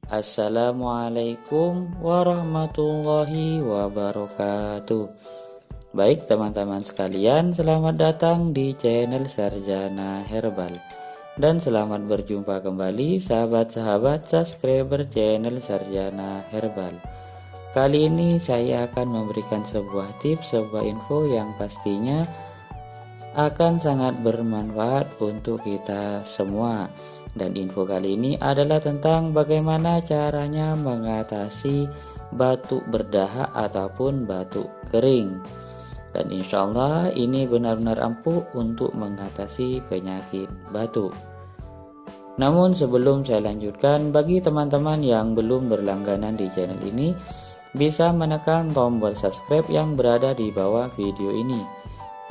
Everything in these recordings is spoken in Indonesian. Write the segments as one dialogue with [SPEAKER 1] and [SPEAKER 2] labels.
[SPEAKER 1] Assalamualaikum warahmatullahi wabarakatuh. Baik teman-teman sekalian, selamat datang di channel Sarjana Herbal. Dan selamat berjumpa kembali sahabat-sahabat subscriber channel Sarjana Herbal. Kali ini saya akan memberikan sebuah tips, sebuah info yang pastinya akan sangat bermanfaat untuk kita semua. Dan info kali ini adalah tentang bagaimana caranya mengatasi batuk berdahak ataupun batuk kering. Dan insya Allah ini benar-benar ampuh untuk mengatasi penyakit batuk. Namun sebelum saya lanjutkan, bagi teman-teman yang belum berlangganan di channel ini, bisa menekan tombol subscribe yang berada di bawah video ini.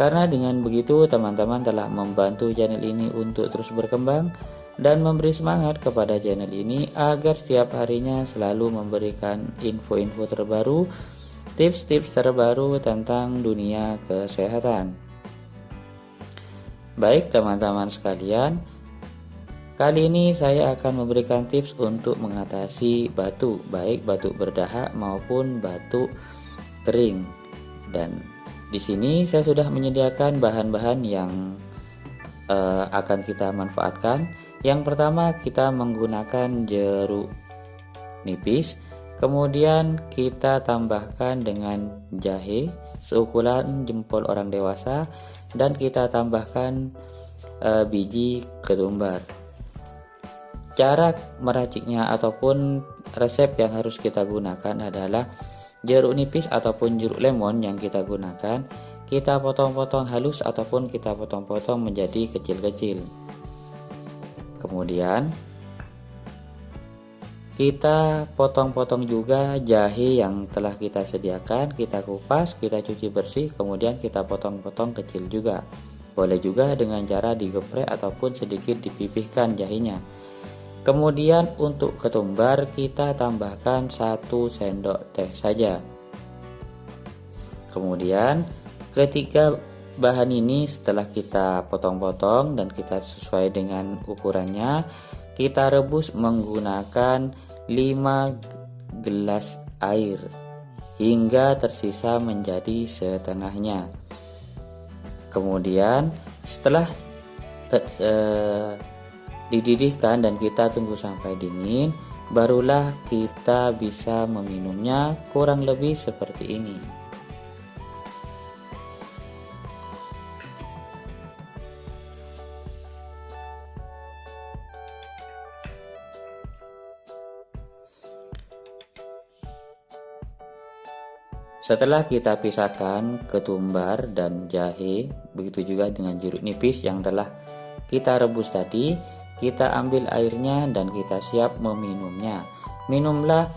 [SPEAKER 1] Karena dengan begitu teman-teman telah membantu channel ini untuk terus berkembang dan memberi semangat kepada channel ini agar setiap harinya selalu memberikan info-info terbaru, tips-tips terbaru tentang dunia kesehatan. Baik teman-teman sekalian, kali ini saya akan memberikan tips untuk mengatasi batuk, baik batuk berdahak maupun batuk kering. Dan di sini saya sudah menyediakan bahan-bahan yang akan kita manfaatkan. Yang pertama kita menggunakan jeruk nipis, kemudian kita tambahkan dengan jahe seukuran jempol orang dewasa, dan kita tambahkan biji ketumbar. Cara meraciknya ataupun resep yang harus kita gunakan adalah jeruk nipis ataupun jeruk lemon yang kita gunakan, kita potong-potong halus ataupun kita potong-potong menjadi kecil-kecil. Kemudian kita potong-potong juga jahe yang telah kita sediakan, kita kupas, kita cuci bersih, kemudian kita potong-potong kecil juga. Boleh juga dengan cara digeprek ataupun sedikit dipipihkan jahenya. Kemudian untuk ketumbar kita tambahkan 1 sendok teh saja. Kemudian ketiga bahan ini setelah kita potong-potong dan kita sesuai dengan ukurannya, kita rebus menggunakan 5 gelas air hingga tersisa menjadi setengahnya. Kemudian setelah dididihkan dan kita tunggu sampai dingin, barulah kita bisa meminumnya, kurang lebih seperti ini. Setelah kita pisahkan ketumbar dan jahe, begitu juga dengan jeruk nipis yang telah kita rebus tadi, kita ambil airnya dan kita siap meminumnya. Minumlah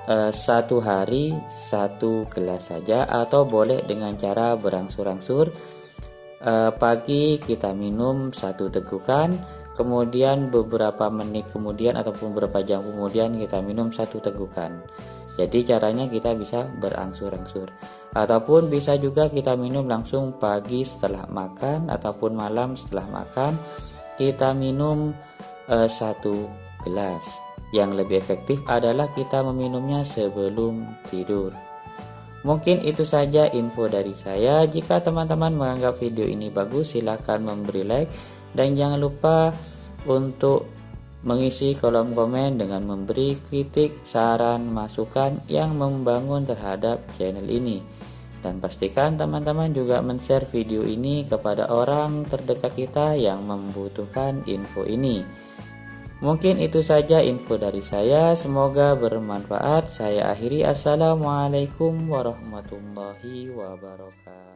[SPEAKER 1] 1 hari 1 gelas saja, atau boleh dengan cara berangsur-angsur. Pagi kita minum 1 tegukan, kemudian beberapa menit kemudian ataupun beberapa jam kemudian kita minum 1 tegukan. Jadi caranya kita bisa berangsur-angsur, ataupun bisa juga kita minum langsung pagi setelah makan ataupun malam setelah makan, kita minum 1 gelas. Yang lebih efektif adalah kita meminumnya sebelum tidur. Mungkin itu saja info dari saya. Jika teman-teman menganggap video ini bagus, silahkan memberi like, dan jangan lupa untuk mengisi kolom komen dengan memberi kritik, saran, masukan yang membangun terhadap channel ini. Dan pastikan teman-teman juga men-share video ini kepada orang terdekat kita yang membutuhkan info ini. Mungkin itu saja info dari saya, semoga bermanfaat. Saya akhiri, assalamualaikum warahmatullahi wabarakatuh.